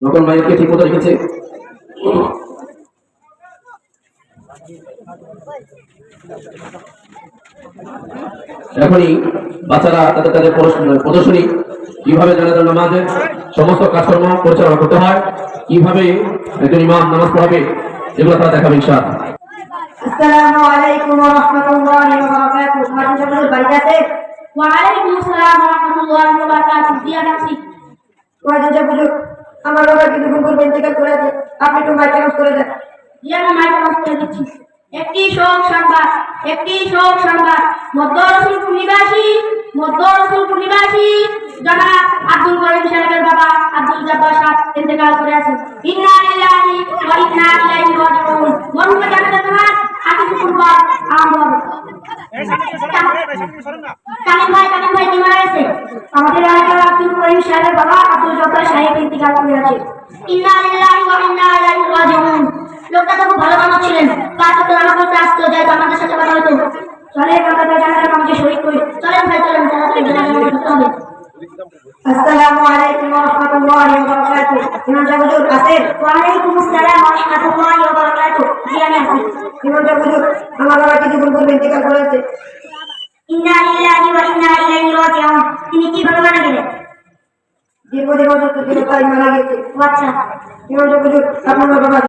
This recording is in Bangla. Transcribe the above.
নকল মাইককে ঠিক মতো রেখেছে। এখনই বাচ্চারা তাদের তাদের প্রদর্শনী কিভাবে জানাজার নামাজের সমস্ত কাজকর্ম পরিচালনা করতে হয়, কিভাবে একজন ইমাম নামাজ পড়াবে, এগুলো তারা দেখাবে ইনশাআল্লাহ। আসসালামু আলাইকুম ওয়া রাহমাতুল্লাহি ওয়া বারাকাতুহু। মাঝে সকল বাড়ি আছে? ওয়া আলাইকুম আসসালাম ওয়া রাহমাতুল্লাহি ওয়া বারাকাতুহু। জি আছি। ওয়াজে বুঝুক আমার বাবা কিছু গুগল ইন্তেকাল করেছে, আপনি একটু মাইক অফ করে দেন। জি আমি মাইক অফ করে দিচ্ছি। একটি শোক সংবাদ মধ্য রসুলপুর নিবাসী জনাব আব্দুল করিম সাহেবের বাবা আব্দুল জব্বার সাহেব ইন্তেকাল করেছেন। ইন্না লিল্লাহি ওয়া ইন্না ইলাইহি রাজিউন। মরহুমের জানাজার নামাজ আজকে শুক্রবার আরম্ভ হবে। কালিম ভাই কি মারা গেছে? আমাদের এলাকার আব্দুল করিম সাহেবের বাবা আব্দুল জব্বার সাহেব ইন্তেকাল করেছেন। ইন্না লিল্লাহি ওয়া ইন্না ইলাইহি রাজিউন। লোকটা তো খুব ভালো মানুষ ছিলেন, কাজ করতে রান্না করতে আসতো, যাই আমাদের সাথে কথা হতো। চলে আমাদের জানাজার আমাকে শহীদ করি। চলেন ভাই চলেন, তাড়াতাড়ি জানাজা করতে হবে। আসসালামু আলাইকুম ওয়া রাহমাতুল্লাহি ওয়া বারাকাতুহু। ইমাম সাহেব হুজুর আছেন? ওয়া আলাইকুম আসসালাম ওয়া রাহমাতুল্লাহি ওয়া বারাকাতুহু। জি আমি আছি। ইমাম সাহেব হুজুর আমার বাবা কিছু ভুল ইন্তেকাল করেছে। ইন্না লিল্লাহি ওয়া ইন্না ইলাইহি রাজিউন। তিনি কিভাবে মারা গেলেন? দীর্ঘদিন অসুস্থ ছিল তাই মারা গেছে। আচ্ছা। ইমাম সাহেব হুজুর আপনার বাবা